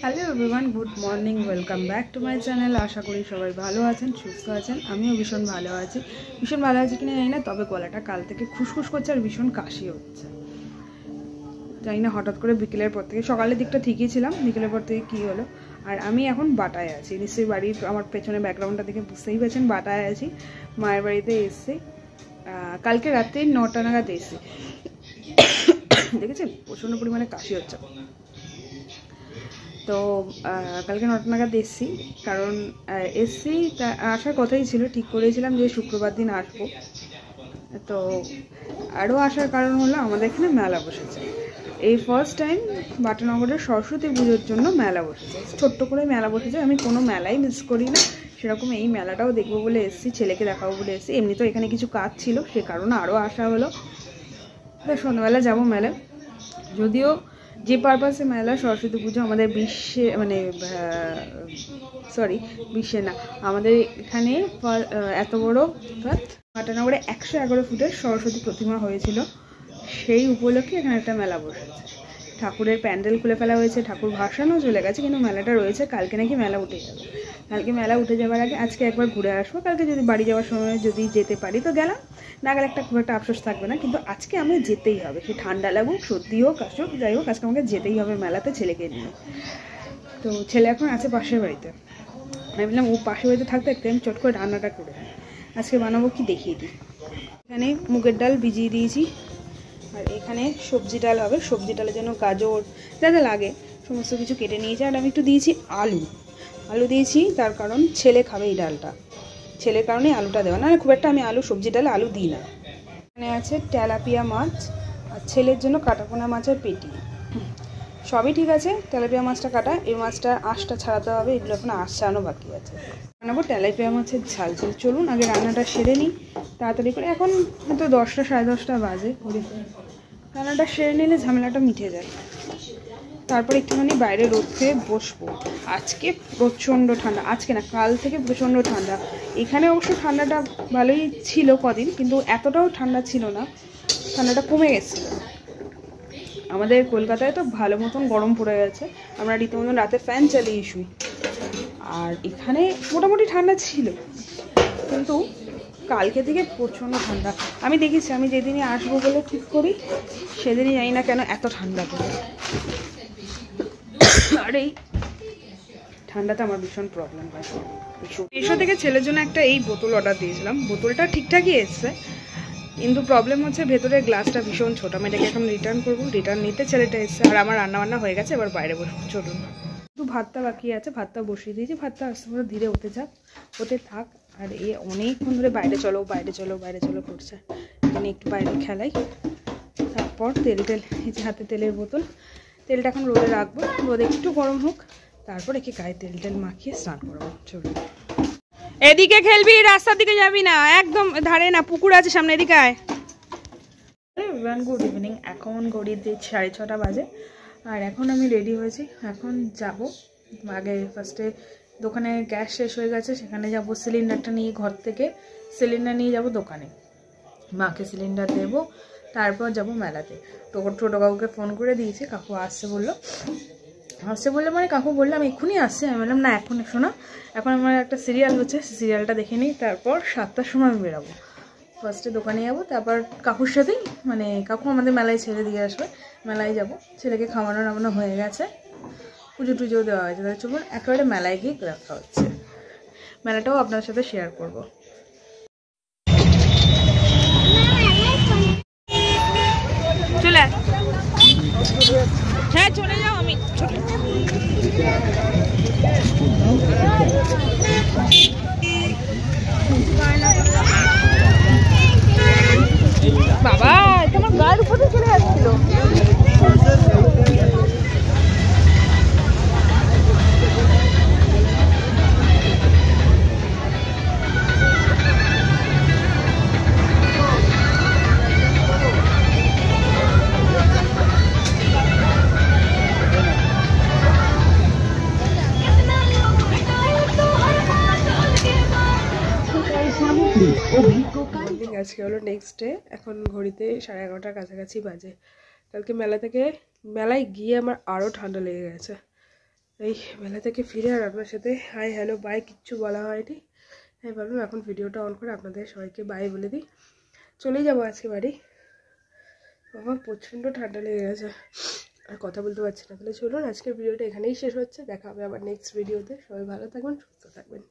Hello everyone, good morning, welcome back to my channel. আশা করি সবাই ভালো আছেন, সুস্থ আছেন। আমিও ভীষণ ভালো আছি। ভীষণ ভালো আছি কিনা জানি না, তবে গলাটা কাল থেকে খুসখুস করছে আর ভীষণ কাশি হচ্ছে। জানি না হঠাৎ করে বিকেলের পর থেকে, সকালের দিকটা ঠিকই ছিলাম, বিকেলের পর থেকে কী হলো। আর আমি এখন বাটায় আছি, নিশ্চয়ই বাড়ির আমার পেছনে ব্যাকগ্রাউন্ডটা দেখে বুঝতেই পারছেন বাটায় আছি। মায়ের বাড়িতে এসছি কালকে রাত্রে 9টা নাগাদ এসছি। দেখেছেন প্রচণ্ড পরিমাণে কাশি হচ্ছে। তো কালকে 9টা নাগাদ এসছি, কারণ এসছি আসার কথাই ছিল, ঠিক করেছিলাম যে শুক্রবার দিন আসবো। তো আরও আসার কারণ হলো আমাদের এখানে মেলা বসেছে। এই ফার্স্ট টাইম বাটানগরের সরস্বতী পুজোর জন্য মেলা বসেছে, ছোট্ট করে মেলা বসেছে। আমি কোনো মেলাই মিস করি না, সেরকম এই মেলাটাও দেখবো বলে এসছি, ছেলেকে দেখাবো বলে এসছি। এমনি তো এখানে কিছু কাজ ছিল, সে কারণে আরও আসা হলো। সন্ধ্যাবেলা যাবো মেলা। যদিও যে পারপাসে মেলা, সরস্বতী পুজো আমাদের বিশ্বে না, আমাদের এখানে এত বড় বাটানগরে 111 ফুটের সরস্বতী প্রতিমা হয়েছিল, সেই উপলক্ষে এখানে একটা মেলা বসেছে। ঠাকুরের প্যান্ডেল খুলে ফেলা হয়েছে, ঠাকুর ভাসানো চলে গেছে, কিন্তু মেলাটা রয়েছে। কালকে নাকি মেলা উঠে যাবে। কালকে মেলা উঠে যাওয়ার আগে আজকে একবার ঘুরে আসবো। কালকে যদি বাড়ি যাওয়ার সময় যদি যেতে পারি তো গেলাম, না গেলে একটা খুব একটা আফসোস থাকবে না। কিন্তু আজকে আমাকে যেতেই হবে, সে ঠান্ডা লাগুক, সর্দি হোক, কাশুক, যাই হোক, আজকে আমাকে যেতেই হবে মেলাতে ছেলেকে নিয়ে। তো ছেলে এখন আছে পাশের বাড়িতে। আমি বললাম ও পাশের বাড়িতে থাকতে থাকতে আমি চট করে রান্নাটা করে দিই। আজকে বানাবো কি দেখিয়ে দিই। এখানে মুগের ডাল ভিজিয়ে দিয়েছি, আর এখানে সবজি ডাল হবে। সবজি ডালের জন্য গাজর যা যা লাগে সমস্ত কিছু কেটে নিয়েছি। আর আমি একটু দিয়েছি আলু দিয়েছি, তার কারণ ছেলে খাবে এই ডালটা, ছেলের কারণে আলুটা দেওয়া। না খুব একটা আমি সবজি ডালে আলু দিই না। এখানে আছে তেলাপিয়া মাছ, আর ছেলের জন্য কাটাপোনা মাছের পেটি। সবই ঠিক আছে, তেলাপিয়া মাছটা কাটা, এই মাছটার আঁশটা ছাড়াতে হবে, এগুলো এখন আঁশ ছাড়ানো বাকি আছে। বানাবো তেলাপিয়া মাছের ঝাল। চলুন আগে রান্নাটা সেরে নিই তাড়াতাড়ি করে। এখন হয়তো 10টা সাড়ে 10টা বাজে, রান্নাটা সেরে নিলে ঝামেলাটা মিটে যায়। তারপর একটুখানি বাইরে রোদ খেয়ে বসবো। আজকে প্রচণ্ড ঠান্ডা, আজকে না কাল থেকে প্রচণ্ড ঠান্ডা। এখানে অবশ্য ঠান্ডাটা ভালোই ছিল কদিন, কিন্তু এতটাও ঠান্ডা ছিল না, ঠান্ডাটা কমে গেছিলো। আমাদের কলকাতায় তো ভালো মতন গরম পড়ে গেছে, আমরা রীতিমতন রাতে ফ্যান চালিয়ে শুই। আর এখানে মোটামুটি ঠান্ডা ছিল, কিন্তু কালকে থেকে প্রচণ্ড ঠান্ডা। আমি দেখেছি, আমি যেদিনই আসবো বলে ঠিক করি সেদিনই জানি না কেন এত ঠান্ডা পড়ে। আর এই ঠান্ডাতে আমার ভীষণ প্রবলেম হয়। মিশো থেকে ছেলের জন্য একটা এই বোতল অর্ডার দিয়েছিলাম, বোতলটা ঠিকঠাকই এসছে, কিন্তু প্রবলেম হচ্ছে ভেতরের গ্লাসটা ভীষণ ছোট। আমি এটাকে এখন রিটার্ন করবো, রিটার্ন নিতে ছেলেটা এসছে। আর আমার রান্নাবান্না হয়ে গেছে, এবার বাইরে বসবো। চলুন, শুধু ভাতটা বাকি আছে, ভাতটা বসিয়ে দিয়েছি। ভাতটা আস্তে করে ধীরে হতে থাক। আর এই অনেকক্ষণ ধরে বাইরে চলো করছে, এখানে একটু বাইরে খেলাই। তারপর তেল এই যে হাতে তেলের বোতল, তেলটা এখন রোদে রাখবো, রোদ একটু গরম হোক, তারপর একে গায়ে তেল মাখিয়ে স্নান করবো। চলুন, এদিকে খেলবি, রাস্তার দিকে যাবি না, একদম ধারে না, পুকুর আছে সামনে, এদিকে আয়। Good evening. এখন ঘড়িতে 6:30 বাজে, আর এখন আমি রেডি হয়েছি। এখন যাব, আগে ফার্স্টে দোকানে গ্যাস শেষ হয়ে গেছে, সেখানে যাব সিলিন্ডারটা নিয়ে, ঘর থেকে সিলিন্ডার নিয়ে যাব দোকানে, মাকে সিলিন্ডার দেবো, তারপর যাব মেলাতে। টোটো কাকুকে ফোন করে দিয়েছি, কাকু আসছে বললো মানে কাকু বললো আমি এক্ষুনি আসছি। আমি বললাম না এখন এসো না, এখন আমার একটা সিরিয়াল হচ্ছে, সিরিয়ালটা দেখে নিই, তারপর 7টার সময় আমি বেরোবো। ফার্স্টে দোকানে যাবো, তারপর কাকুর সাথেই, মানে কাকু আমাদের মেলায় ছেড়ে দিয়ে আসবে, মেলায় যাব। ছেলেকে খাওয়ানো হয়ে গেছে, পুজো টুজো দেওয়া হয়েছে। তাহলে চলুন একেবারে মেলায় গিয়ে দেখা হচ্ছে, মেলাটাও আপনার সাথে শেয়ার করবো। চলে হ্যাঁ চলে যাও, আমি বাবা তোমার গায়ের উপরে চলে যাচ্ছিল। আজকে হলো নেক্সট ডে, এখন ঘড়িতে 11:30 কাছাকাছি বাজে। কালকে মেলায় গিয়ে আমার আরও ঠান্ডা লেগে গেছে, এই মেলা থেকে ফিরে আর আপনার সাথে হাই হ্যালো বাই কিচ্ছু বলা হয়নি। আমি ভাবলাম এখন ভিডিওটা অন করে আপনাদের সবাইকে বাই বলে দিই, চলেই যাবো আজকে বাড়ি। বাবা প্রচণ্ড ঠান্ডা লেগে গেছে, আর কথা বলতে পারছি না। তাহলে চলুন আজকের ভিডিওটা এখানেই শেষ হচ্ছে, দেখা হবে আবার নেক্সট ভিডিওতে। সবাই ভালো থাকবেন, সুস্থ থাকবেন।